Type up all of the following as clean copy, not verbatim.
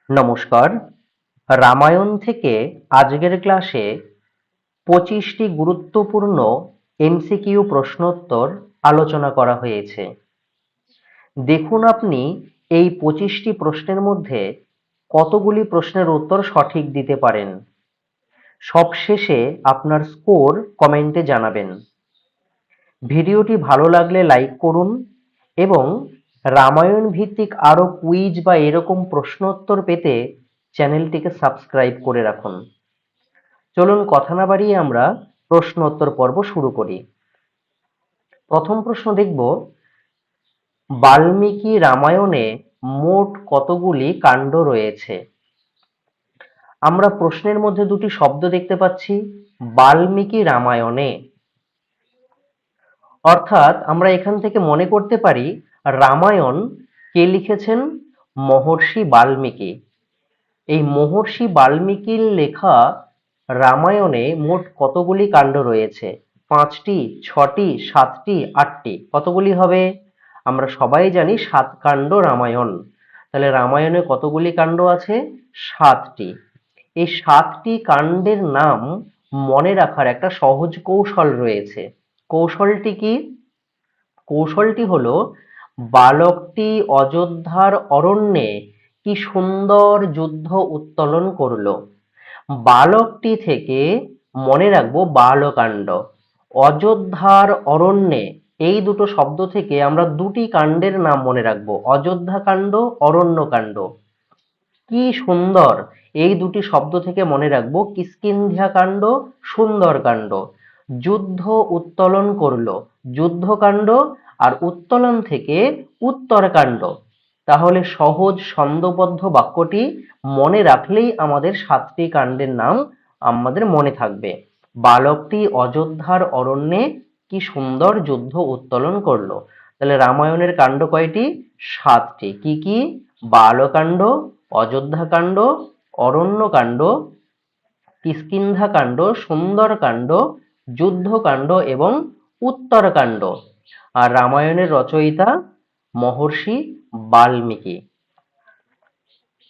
নমস্কার। রামায়ণ থেকে আজকের ক্লাসে 25টি গুরুত্বপূর্ণ এমসিকিউ প্রশ্নোত্তর আলোচনা করা হয়েছে। দেখুন আপনি এই 25টি প্রশ্নের মধ্যে কতগুলি প্রশ্নের উত্তর সঠিক দিতে পারেন। সবশেষে আপনার স্কোর কমেন্টে জানাবেন। ভিডিওটি ভালো লাগলে লাইক করুন এবং রামায়ণ ভিত্তিক আরো কুইজ বা এরকম প্রশ্নোত্তর পেতে চ্যানেলটিকে সাবস্ক্রাইব করে রাখুন। চলুন কথা না বাড়িয়ে আমরা প্রশ্নোত্তর পর্ব শুরু করি। প্রথম প্রশ্ন দেখব, বাল্মীকি রামায়ণে মোট কতগুলি কাণ্ড রয়েছে? আমরা প্রশ্নের মধ্যে দুটি শব্দ দেখতে পাচ্ছি, বাল্মীকি রামায়ণে, অর্থাৎ আমরা এখান থেকে মনে করতে পারি রামায়ণ কে লিখেছেন? মহর্ষি বাল্মীকি। এই মহর্ষি বাল্মীকির লেখা রামায়ণে মোট কতগুলি কাণ্ড রয়েছে? 5টি, 6টি, 7টি, 8টি? কতগুলি হবে? আমরা সবাই জানি 7 কাণ্ড রামায়ণ। তাহলে রামায়ণে কতগুলি কাণ্ড আছে? 7টি। এই 7টি কাণ্ডের নাম মনে রাখার একটা সহজ কৌশল রয়েছে। কৌশলটি কি? কৌশলটি হলো, বালকটি অযোধ্যার অরণ্যে কি সুন্দর যুদ্ধ উত্তোলন করলো। বালকটি থেকে মনে রাখবো বালকাণ্ড। অযোধ্যার অরণ্যে, এই দুটো শব্দ থেকে আমরা দুটি কাণ্ডের নাম মনে রাখবো, অযোধ্যা কাণ্ড, অরণ্য কাণ্ড। কি সুন্দর, এই দুটি শব্দ থেকে মনে রাখবো কিষ্কিন্ধ্যা কাণ্ড, সুন্দর কাণ্ড। যুদ্ধ উত্তোলন করলো, যুদ্ধকাণ্ড, আর উত্তোলন থেকে উত্তরকাণ্ড। তাহলে সহজ ছন্দবদ্ধ বাক্যটি মনে রাখলেই আমাদের 7টি কাণ্ডের নাম আমাদের মনে থাকবে। বালকটি অযোধ্যার অরণ্যে কি সুন্দর যুদ্ধ উত্তোলন করলো। তাহলে রামায়ণের কাণ্ড কয়টি? 7টি। কি কি? বালকাণ্ড, অযোধ্যাকাণ্ড, অরণ্যকাণ্ড, কিষ্কিন্ধাকাণ্ড, সুন্দরকাণ্ড, যুদ্ধকাণ্ড এবং উত্তরকাণ্ড। আর রামায়ণের রচয়িতা মহর্ষি বাল্মীকি।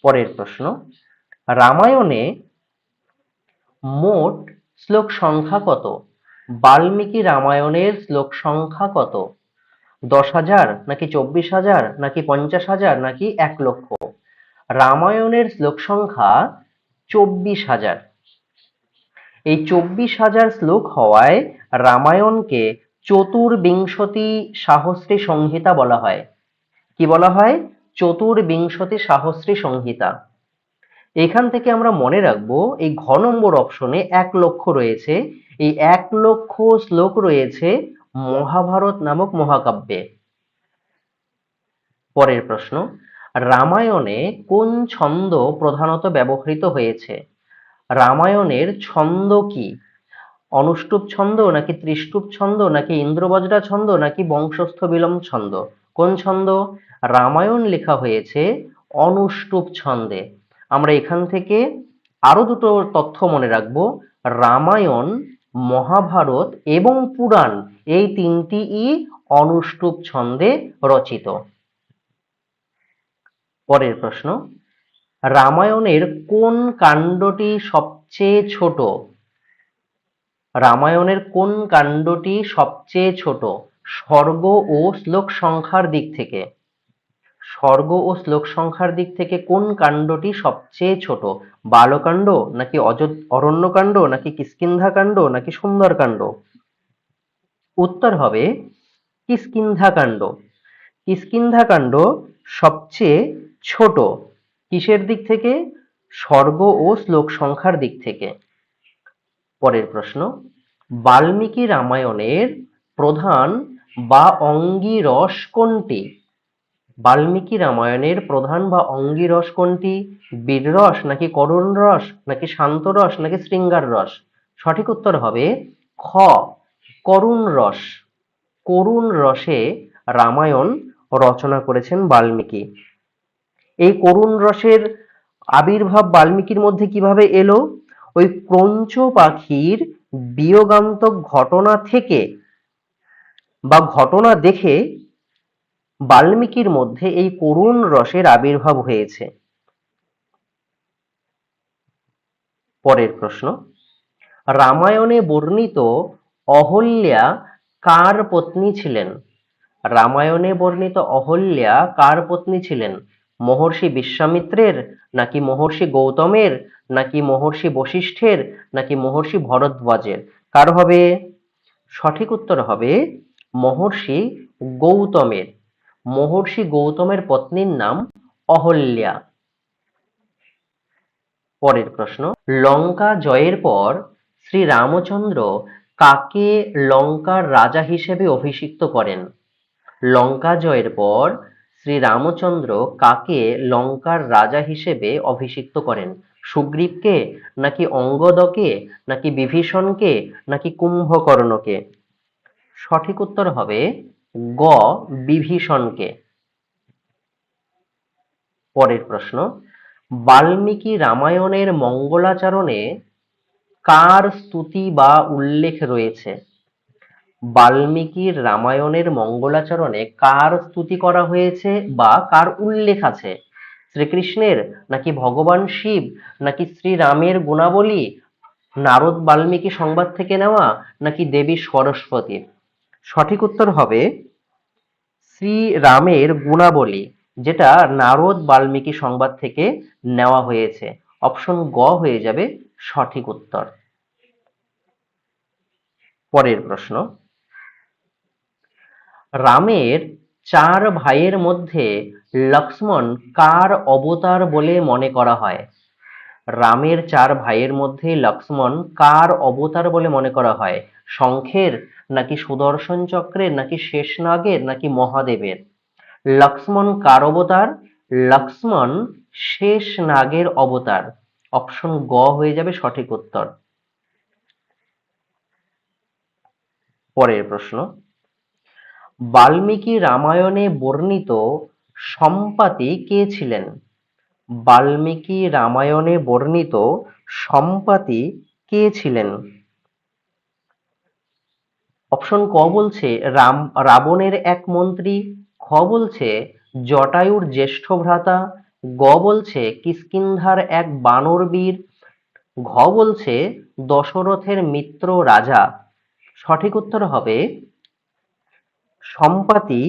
পরের প্রশ্ন, রামায়ণে মোট শ্লোক সংখ্যা কত? বাল্মীকি রামায়ণের শ্লোক সংখ্যা কত? 10,000 নাকি 24,000 নাকি 50,000 নাকি 1,00,000? রামায়ণের শ্লোক সংখ্যা 24,000। এই 24,000 শ্লোক হওয়ায় রামায়ণকে চতুর্বিংশতি সাহস্রী সংহিতা বলা হয়। কি বলা হয়? চতুর্বিংশতি সাহস্রী সংহিতা। এখান থেকে আমরা মনে রাখবো এই ঘ নম্বর অপশনে 1,00,000 রয়েছে। এই 1,00,000 শ্লোক রয়েছে মহাভারত নামক মহাকাব্যে। পরের প্রশ্ন, রামায়ণে কোন ছন্দ প্রধানত ব্যবহৃত হয়েছে? রামায়ণের ছন্দ কি? অনুষ্টুপ ছন্দ নাকি ত্রিষ্টুপ ছন্দ নাকি ইন্দ্রবজ্রা ছন্দ নাকি বংশস্থ বিলোম ছন্দ? কোন ছন্দ? রামায়ণ লেখা হয়েছে অনুষ্টুপ ছন্দে। আমরা এখান থেকে আরো দুটো তথ্য মনে রাখবো, রামায়ণ, মহাভারত এবং পুরাণ এই তিনটিই অনুষ্টুপ ছন্দে রচিত। পরের প্রশ্ন, রামায়ণের কোন কাণ্ডটি সবচেয়ে ছোট? রামায়ণের কোন কাণ্ডটি সবচেয়ে ছোট স্বর্গ ও শ্লোক সংখ্যার দিক থেকে? স্বর্গ ও শ্লোক সংখ্যার দিক থেকে কোন কাণ্ডটি সবচেয়ে ছোট? বালকাণ্ড নাকি অরণ্যকাণ্ড নাকি কিষ্কিন্ধাকাণ্ড নাকি সুন্দরকাণ্ড? উত্তর হবে কিষ্কিন্ধাকাণ্ড। কিষ্কিন্ধাকাণ্ড সবচেয়ে ছোট। কিসের দিক থেকে? স্বর্গ ও শ্লোক সংখ্যার দিক থেকে। পরের প্রশ্ন, বাল্মীকি রামায়ণের প্রধান বা অঙ্গিরস কোনটি? বাল্মীকি রামায়ণের প্রধান বা অঙ্গিরস কোনটি? বীররস নাকি করুণ রস নাকি শান্ত রস নাকি শৃঙ্গার রস? সঠিক উত্তর হবে খ, করুণ রস। করুণ রসে রামায়ণ রচনা করেছেন বাল্মীকি। এই করুণ রসের আবির্ভাব বাল্মীকির মধ্যে কিভাবে এলো? ওই ক্রঞ্চ পাখির বিয়োগান্তক ঘটনা থেকে বা ঘটনা দেখে বাল্মীকির মধ্যে এই করুণ রসের আবির্ভাব হয়েছে। পরের প্রশ্ন, রামায়ণে বর্ণিত অহল্যা কার পত্নী ছিলেন? রামায়ণে বর্ণিত অহল্যা কার পত্নী ছিলেন? মহর্ষি বিশ্বামিত্রের, নাকি মহর্ষি গৌতমের, নাকি মহর্ষি বশিষ্ঠের, নাকি মহর্ষি ভরদ্বাজের? কার হবে? সঠিক উত্তর হবে মহর্ষি গৌতমের। মহর্ষি গৌতমের পত্নীর নাম অহল্যা। পরের প্রশ্ন, লঙ্কা জয়ের পর শ্রী রামচন্দ্র কাকে লঙ্কার রাজা হিসেবে অভিষিক্ত করেন? লঙ্কা জয়ের পর শ্রী রামচন্দ্র কাকে লঙ্কার রাজা হিসেবে অভিষিক্ত করেন? সুগ্রীবকে, নাকি অঙ্গদকে, নাকি বিভীষণকে, নাকি কুম্ভকর্ণকে? সঠিক উত্তর হবে গ, বিভীষণকে। পরের প্রশ্ন, বাল্মীকি রামায়ণের মঙ্গলাচরণে কার স্তুতি বা উল্লেখ রয়েছে? বাল্মীকির রামায়ণের মঙ্গলাচরণে কার স্তুতি করা হয়েছে বা কার উল্লেখ আছে? শ্রীকৃষ্ণের, নাকি ভগবান শিব, নাকি শ্রীরামের গুণাবলী, নারদ বাল্মীকি সংবাদ থেকে নেওয়া, নাকি দেবী সরস্বতীর? সঠিক উত্তর হবে শ্রীরামের গুণাবলী, যেটা নারদ বাল্মীকি সংবাদ থেকে নেওয়া হয়েছে। অপশন গ হয়ে যাবে সঠিক উত্তর। পরের প্রশ্ন, রামের চার ভাইয়ের মধ্যে লক্ষ্মণ কার অবতার বলে মনে করা হয়? রামের চার ভাইয়ের মধ্যে লক্ষ্মণ কার অবতার বলে মনে করা হয়? শঙ্খের, নাকি সুদর্শন চক্রের, নাকি শেষনাগের, নাকি মহাদেবের? লক্ষ্মণ কার অবতার? লক্ষ্মণ শেষনাগের অবতার। অপশন গ হয়ে যাবে সঠিক উত্তর। পরের প্রশ্ন, বাল্মীকি রামায়ণে বর্ণিত সম্পাতি কে ছিলেন? বাল্মীকি রামায়ণে বর্ণিত সম্পাতি কে ছিলেন? অপশন ক বলছে রাবণের এক মন্ত্রী, খ বলছে জটায়ুর জ্যেষ্ঠ ভ্রাতা, গ বলছে কিষ্কিন্ধার এক বানর বীর, ঘ বলছে দশরথের মিত্র রাজা। সঠিক উত্তর হবে সম্পাতি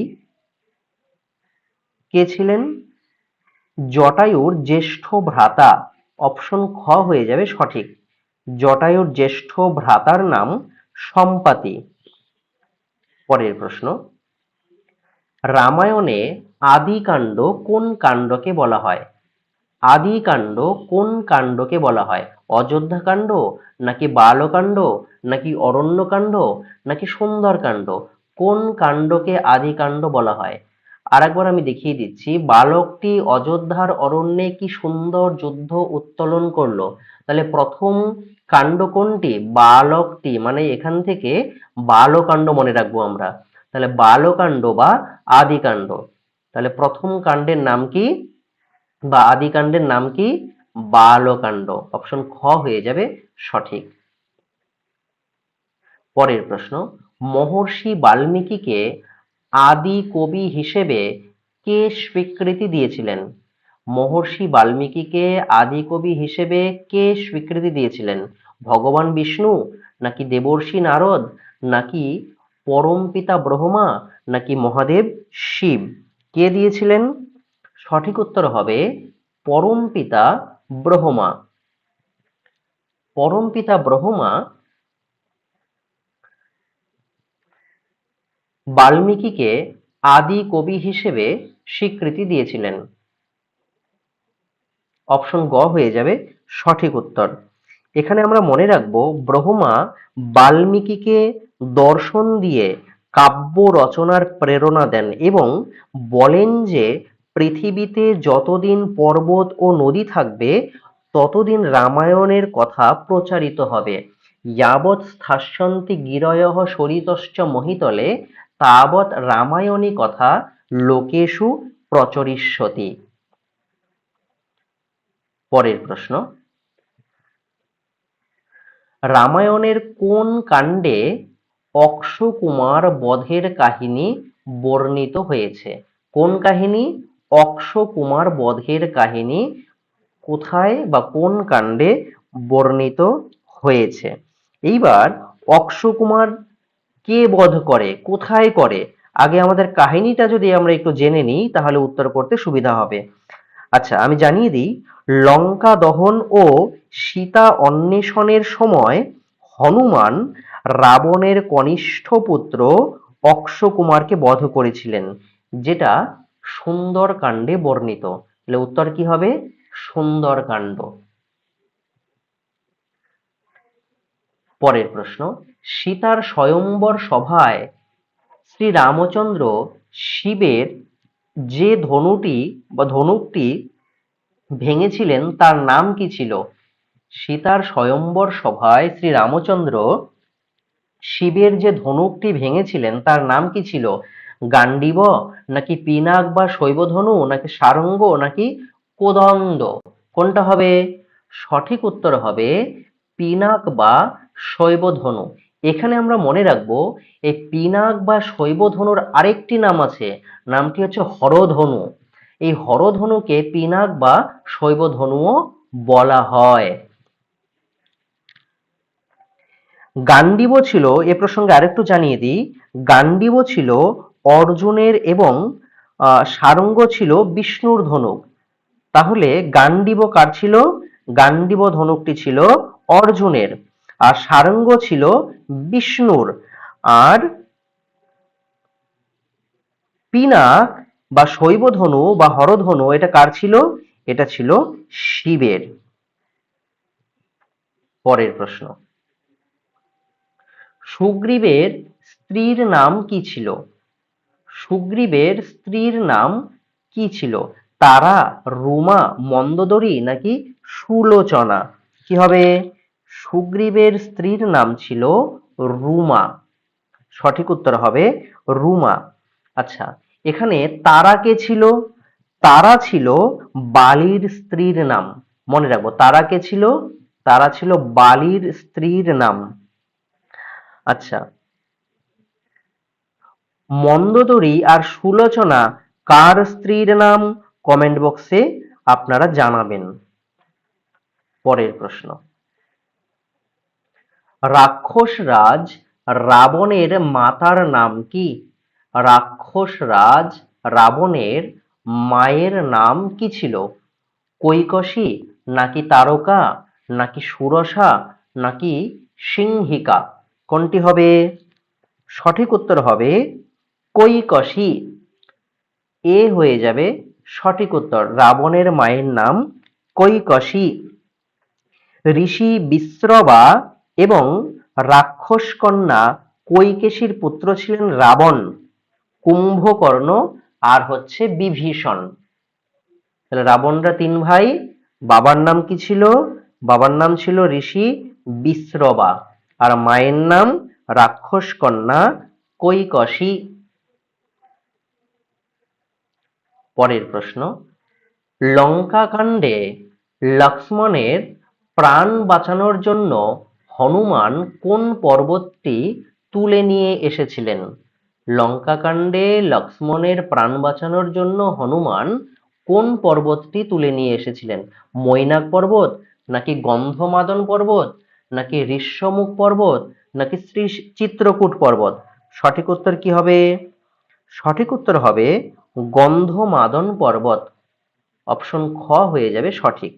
কে ছিলেন? জটায়ুর জ্যেষ্ঠ ভ্রাতা। অপশন খ হয়ে যাবে সঠিক। জটায়ুর জ্যেষ্ঠ ভ্রাতার নাম সম্পাতি। পরের প্রশ্ন, রামায়ণে আদিকাণ্ড কোন কাণ্ডকে বলা হয়? আদিকাণ্ড কোন কাণ্ডকে বলা হয়? অযোধ্যাকাণ্ড, নাকি বালকাণ্ড, নাকি অরণ্যকাণ্ড, নাকি সুন্দরকাণ্ড? কোন কাণ্ডকে আদিকাণ্ড বলা হয়? আরেকবার আমি দেখিয়ে দিচ্ছি, বালকটি অযোধ্যার অরণ্যে কি সুন্দর যুদ্ধ উত্তোলন করলো। তাহলে প্রথম কাণ্ড কোনটি? বালকটি, মানে এখান থেকে বালকাণ্ড মনে রাখবো আমরা। তাহলে বালকাণ্ড বা আদিকাণ্ড। তাহলে প্রথম কাণ্ডের নাম কি বা আদিকাণ্ডের নাম কি? বালকাণ্ড। অপশন খ হয়ে যাবে সঠিক। পরের প্রশ্ন, মহর্ষি বাল্মীকিকে আদি কবি হিসেবে কে স্বীকৃতি দিয়েছিলেন? মহর্ষি বাল্মীকিকে আদি কবি হিসেবে কে স্বীকৃতি দিয়েছিলেন? ভগবান বিষ্ণু, নাকি দেবর্ষি নারদ, নাকি পরমপিতা ব্রহ্মা, নাকি মহাদেব শিব? কে দিয়েছিলেন? সঠিক উত্তর হবে পরমপিতা ব্রহ্মা। পরমপিতা ব্রহ্মা বাল্মীকিকে আদি কবি হিসেবে স্বীকৃতি দিয়েছিলেন। অপশন গ হয়ে যাবে সঠিক উত্তর। এখানে আমরা মনে রাখবো, ব্রহ্মা বাল্মীকিকে দর্শন দিয়ে কাব্য রচনার প্রেরণা দেন এবং বলেন যে পৃথিবীতে যতদিন পর্বত ও নদী থাকবে ততদিন রামায়ণের কথা প্রচারিত হবে। যাবৎ স্থাস্যন্তি গিরয়ঃ সরিতশ্চ মহিতলে তাবৎ রামায়ণী কথা লোকেষু প্রচরিষ্যতি। পরের প্রশ্ন, রামায়ণের কোন কাণ্ডে অক্ষকুমার বধের কাহিনী বর্ণিত হয়েছে? কোন কাহিনী? অক্ষকুমার বধের কাহিনী কোথায় বা কোন কাণ্ডে বর্ণিত হয়েছে। এইবার অক্ষকুমার কে বধ করে, কোথায় করে? আগে আমাদের কাহিনীটা যদি আমরা একটু জেনে নিই তাহলে উত্তর করতে সুবিধা হবে। আচ্ছা, আমি জানিয়ে দিই, লঙ্কা দহন ও সীতা অন্বেষণের সময় হনুমান রাবণের কনিষ্ঠ পুত্র অক্ষকুমারকে বধ করেছিলেন, যেটা সুন্দরকাণ্ডে বর্ণিত। তাহলে উত্তর কি হবে? সুন্দরকাণ্ড। পরের প্রশ্ন, সীতার স্বয়ম্বর সভায় শ্রী রামচন্দ্র শিবের যে ধনুকটি ভেঙেছিলেন তার নাম কি ছিল? সীতার স্বয়ম্বর সভায় শ্রী রামচন্দ্র শিবের যে ধনুকটি ভেঙেছিলেন তার নাম কি ছিল? গান্ডীব, নাকি পিনাক বা শৈবধনু, নাকি সারঙ্গ, নাকি কোদণ্ড? কোনটা হবে? সঠিক উত্তর হবে পিনাক বা শৈবধনু। এখানে আমরা মনে রাখবো, এই পিনাক বা শৈবধনুর আরেকটি নাম আছে, নামটি হচ্ছে হরধনু। এই হরধনুকে পিনাক বা শৈবধনুও বলা হয়। গান্ডীব ছিল, এ প্রসঙ্গে আরেকটু জানিয়ে দিই, গান্ডীব ছিল অর্জুনের এবং সারঙ্গ ছিল বিষ্ণুর ধনুক। তাহলে গান্ডীব কার ছিল? গান্ডীব ধনুকটি ছিল অর্জুনের, আর সারঙ্গ ছিল বিষ্ণুর। আর পিনাক বা শৈবধনু বা হরধনু এটা কার ছিল? এটা ছিল শিবের। পরের প্রশ্ন, সুগ্রীবের স্ত্রীর নাম কি ছিল? সুগ্রীবের স্ত্রীর নাম কি ছিল? তারা, রুমা, মন্দোদরী, নাকি সুলোচনা? কি হবে? সুগ্রীবের স্ত্রীর নাম ছিল রুমা। সঠিক উত্তর হবে রুমা। আচ্ছা, এখানে তারা কে ছিল? তারা ছিল বালির স্ত্রীর নাম। মনে রাখবো, তারা কে ছিল? তারা ছিল বালির স্ত্রীর নাম। আচ্ছা, মন্দোদরী আর সুলোচনা কার স্ত্রীর নাম? কমেন্ট বক্সে আপনারা জানাবেন। পরের প্রশ্ন, রাক্ষস রাজ রাবণের মাতার নাম কি? রাক্ষস রাজ রাবণের মায়ের নাম কি ছিল? কৈকসী, নাকি তারকা, নাকি সুরসা, নাকি সিংহিকা? কোনটি হবে? সঠিক উত্তর হবে কৈকসী। এ হয়ে যাবে সঠিক উত্তর। রাবণের মায়ের নাম কৈকসী। ঋষি বিশ্রবা এবং রাক্ষস কন্যা কৈকেশীর পুত্র ছিলেন রাবণ, কুম্ভকর্ণ আর হচ্ছে বিভীষণ। তাহলে রাবণরা তিন ভাই। বাবার নাম কি ছিল? বাবার নাম ছিল ঋষি বিশ্রবা, আর মায়ের নাম রাক্ষস কন্যা কৈকসী। পরের প্রশ্ন, লঙ্কা কাণ্ডে লক্ষ্মণের প্রাণ বাঁচানোর জন্য হনুমান কোন পর্বতটি তুলে নিয়ে এসেছিলেন? লঙ্কা কাণ্ডে লক্ষ্মণের প্রাণ বাঁচানোর জন্য হনুমান কোন পর্বতটি তুলে নিয়ে এসেছিলেন? মৈনাক পর্বত, নাকি গন্ধমাদন পর্বত, নাকি ঋষ্যমুখ পর্বত, নাকি শ্রী চিত্রকূট পর্বত? সঠিক উত্তর কি হবে? সঠিক উত্তর হবে গন্ধমাদন পর্বত। অপশন খ হয়ে যাবে সঠিক।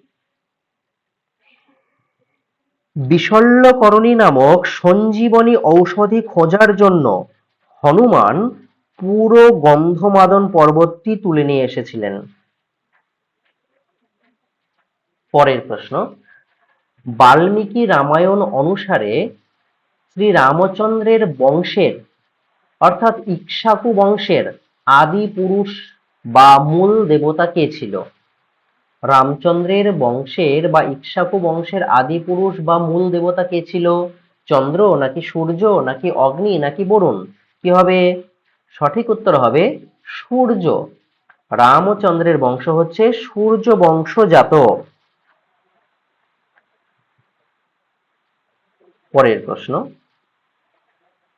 বিশল্যকরণী নামক সঞ্জীবনী ঔষধি খোঁজার জন্য হনুমান পুরো গন্ধমাদন পর্বতটি তুলে নিয়ে এসেছিলেন। পরের প্রশ্ন, বাল্মীকি রামায়ণ অনুসারে শ্রী রামচন্দ্রের বংশের অর্থাৎ ইক্ষ্বাকু বংশের আদি পুরুষ বা মূল দেবতা কে ছিল? রামচন্দ্রের বংশের বা ইক্ষ্বাকু বংশের আদি পুরুষ বা মূল দেবতা কে ছিল? চন্দ্র, নাকি সূর্য, নাকি অগ্নি, নাকি বরুণ? কি হবে? সঠিক উত্তর হবে সূর্য। রামচন্দ্রের বংশ হচ্ছে সূর্য বংশজাত। পরের প্রশ্ন,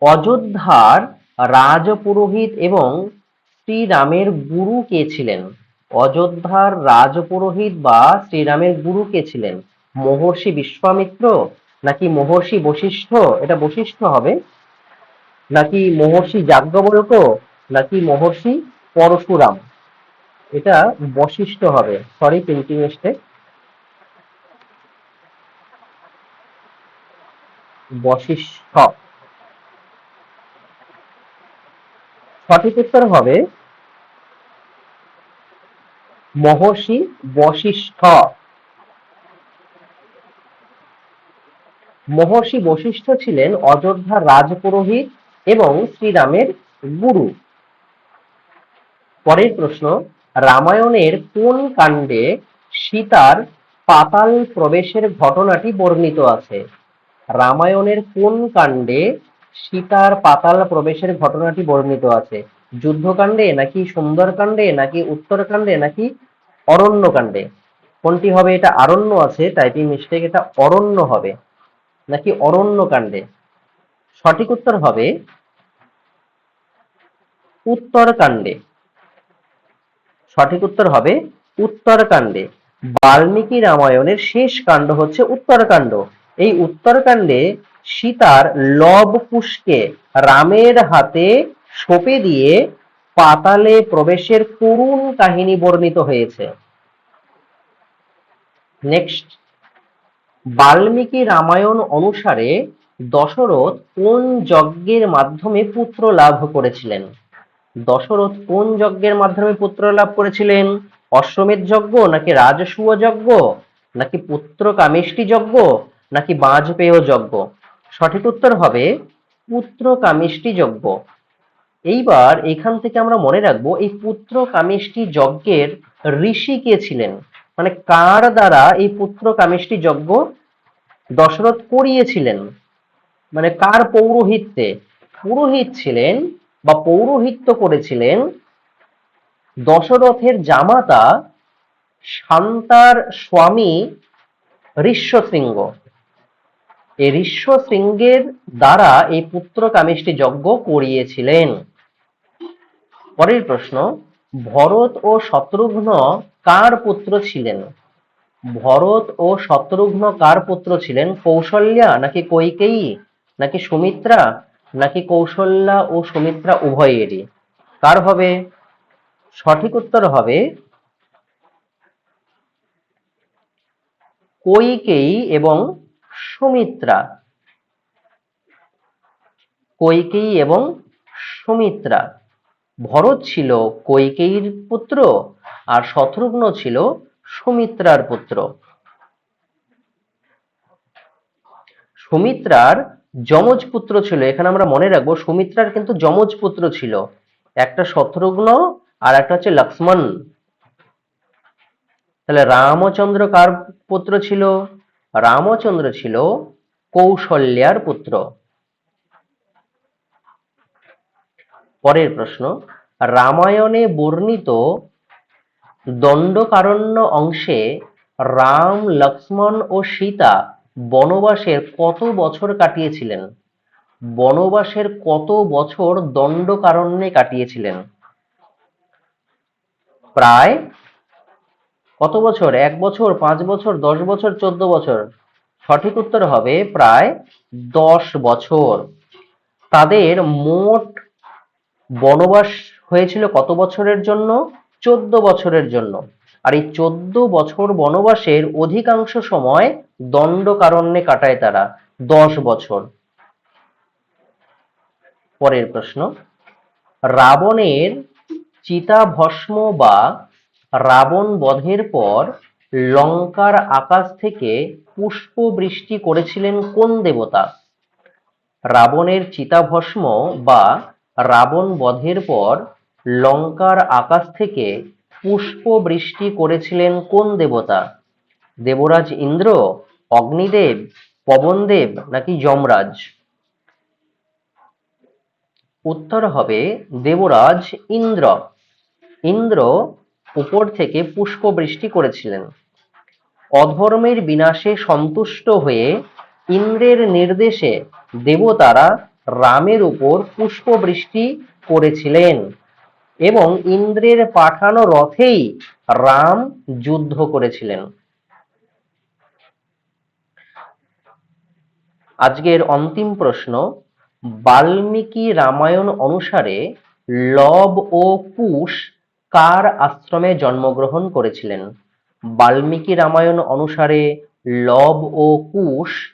অযোধ্যার রাজপুরোহিত এবং শ্রীরামের গুরু কে ছিলেন? অযোধ্যার রাজপুরোহিত বা শ্রীরামের গুরু কে ছিলেন? মহর্ষি বিশ্বামিত্র নাকি মহর্ষি বশিষ্ঠ, এটা বশিষ্ঠ হবে, নাকি মহর্ষি যাজ্ঞবল্ক্য নাকি মহর্ষি পরশুরাম, এটা বশিষ্ঠ হবে। Sorry, printing mistake, Vashishtha. সঠিক উত্তর হবে মহর্ষি বশিষ্ঠ। মহর্ষি বশিষ্ঠ ছিলেন অযোধ্যার রাজপুরোহিত এবং শ্রীরামের গুরু। পরের প্রশ্ন, রামায়ণের কোন কাণ্ডে সীতার পাতাল প্রবেশের ঘটনাটি বর্ণিত আছে? রামায়ণের কোন কাণ্ডে সীতার পাতাল প্রবেশের ঘটনাটি বর্ণিত আছে? যুদ্ধকাণ্ডে নাকি সুন্দরকাণ্ডে নাকি উত্তরকাণ্ডে নাকি অরণ্যকাণ্ডে? কোনটি হবে? এটা আরণ্য আছে, টাইপিং মিস্টেক, এটা অরণ্য হবে, নাকি অরণ্যকাণ্ডে? সঠিক উত্তর হবে উত্তরকাণ্ডে। সঠিক উত্তর হবে উত্তরকাণ্ডে। বাল্মীকি রামায়ণের শেষ কাণ্ড হচ্ছে উত্তরকাণ্ড। এই উত্তরকাণ্ডে সীতার লব কুশকে রামের হাতে সঁপে দিয়ে পাতালে প্রবেশের করুণ কাহিনী বর্ণিত হয়েছে। নেক্সট, বাল্মীকি রামায়ণ অনুসারে দশরথ কোন যজ্ঞের মাধ্যমে পুত্র লাভ করেছিলেন? দশরথ কোন যজ্ঞের মাধ্যমে পুত্র লাভ করেছিলেন? অশ্বমেধ যজ্ঞ নাকি রাজসূয় যজ্ঞ নাকি পুত্র কামেষ্টি যজ্ঞ নাকি বাজপেয় যজ্ঞ? সঠিক উত্তর হবে পুত্র কামেষ্টি যজ্ঞ। এইবার এখান থেকে আমরা মনে রাখবো এই পুত্র কামেষ্টি যজ্ঞের ঋষি কে ছিলেন, মানে কার দ্বারা এই পুত্র কামেষ্টি যজ্ঞ দশরথ করিয়েছিলেন, মানে কার পৌরোহিত্যে? পুরোহিত ছিলেন বা পৌরোহিত্য করেছিলেন দশরথের জামাতা শান্তার স্বামী ঋষ্যশৃঙ্গ। এই ঋষ্যশৃঙ্গের দ্বারা এই পুত্র কামেষ্টি যজ্ঞ করিয়েছিলেন। পরের প্রশ্ন, ভরত ও শত্রুঘ্ন কার পুত্র ছিলেন? ভরত ও শত্রুঘ্ন কার পুত্র ছিলেন? কৌশল্যা নাকি কৈকেয়ী নাকি সুমিত্রা নাকি কৌশল্যা ও সুমিত্রা উভয়েরই? কার হবে? সঠিক উত্তর হবে কৈকেয়ী এবং সুমিত্রা। কৈকেয়ী এবং সুমিত্রা। ভরত ছিল কৈকেয়ীর পুত্র আর শত্রুঘ্ন ছিল সুমিত্রার পুত্র। সুমিত্রার যমজ পুত্র ছিল, এখানে আমরা মনে রাখবো সুমিত্রার কিন্তু যমজ পুত্র ছিল, একটা শত্রুঘ্ন আর একটা হচ্ছে লক্ষ্মণ। তাহলে রামচন্দ্র কার পুত্র ছিল? রামচন্দ্র ছিল কৌশল্যার পুত্র। পরের প্রশ্ন, রামায়ণে বর্ণিত দণ্ডকারণ্য অংশে রাম, লক্ষ্মণ ও সীতা বনবাসের কত বছর কাটিয়েছিলেন? বনবাসের কত বছর দণ্ডকারণ্যে কাটিয়েছিলেন? প্রায় কত বছর? 1 বছর, 5 বছর, 10 বছর, 14 বছর? সঠিক উত্তর হবে প্রায় 10 বছর। তাদের মোট বনবাস হয়েছিল কত বছরের জন্য? 14 বছরের জন্য। আর এই 14 বছর বনবাসের অধিকাংশ সময় দণ্ডকারণ্যে কাটায় তারা, 10 বছর। পরের প্রশ্ন, রাবণের চিতাভস্ম বা রাবণ বধের পর লঙ্কার আকাশ থেকে পুষ্প বৃষ্টি করেছিলেন কোন দেবতা? রাবণের চিতাভস্ম বা রাবণ বধের পর লঙ্কার আকাশ থেকে পুষ্প বৃষ্টি করেছিলেন কোন দেবতা? দেবরাজ ইন্দ্র, অগ্নিদেব, পবনদেব নাকি যমরাজ? উত্তর হবে দেবরাজ ইন্দ্র। ইন্দ্র উপর থেকে পুষ্প বৃষ্টি করেছিলেন। অধর্মের বিনাশে সন্তুষ্ট হয়ে ইন্দ্রের নির্দেশে দেবতারা রামের উপর পুষ্প বৃষ্টি করেছিলেন এবং ইন্দ্রের পাঠানো রথেই রাম যুদ্ধ করেছিলেন। আজকের অন্তিম প্রশ্ন, বাল্মীকি রামায়ণ অনুসারে লব ও কুশ কার আশ্রমে জন্মগ্রহণ করেছিলেন? বাল্মীকি রামায়ণ অনুসারে লব ও কুশ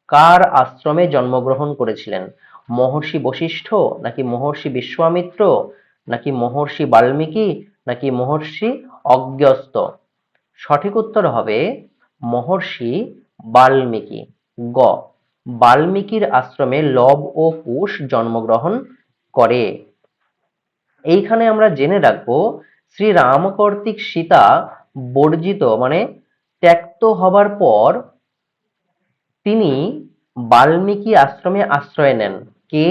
কার আশ্রমে জন্মগ্রহণ করেছিলেন? মহর্ষি বশিষ্ঠ, নাকি মহর্ষি বিশ্বামিত্র, নাকি মহর্ষি বাল্মীকি, নাকি মহর্ষি অগস্ত্য? সঠিক উত্তর হবে মহর্ষি বাল্মীকি। গ, বাল্মীকির আশ্রমে লব ও কুশ জন্মগ্রহণ করে। এইখানে আমরা জেনে রাখবো, শ্রী রাম কর্তৃক সীতা বর্জিত মানে ত্যক্ত হবার পর তিনি বাল্মীকি আশ্রমে আশ্রয় নেন। কে?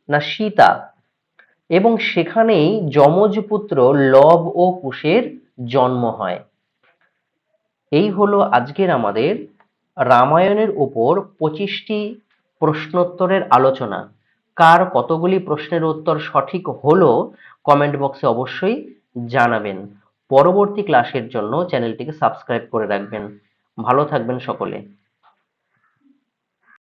না সীতা। এবং সেখানেই যমজ পুত্র লব ও কুশের জন্ম হয়। এই হলো আজকের আমাদের রামায়ণের উপর 25টি প্রশ্নোত্তরের আলোচনা। কার কতগুলি প্রশ্নের উত্তর সঠিক হলো কমেন্ট বক্সে অবশ্যই জানাবেন। পরবর্তী ক্লাসের জন্য চ্যানেলটিকে সাবস্ক্রাইব করে রাখবেন। ভালো থাকবেন সকলে।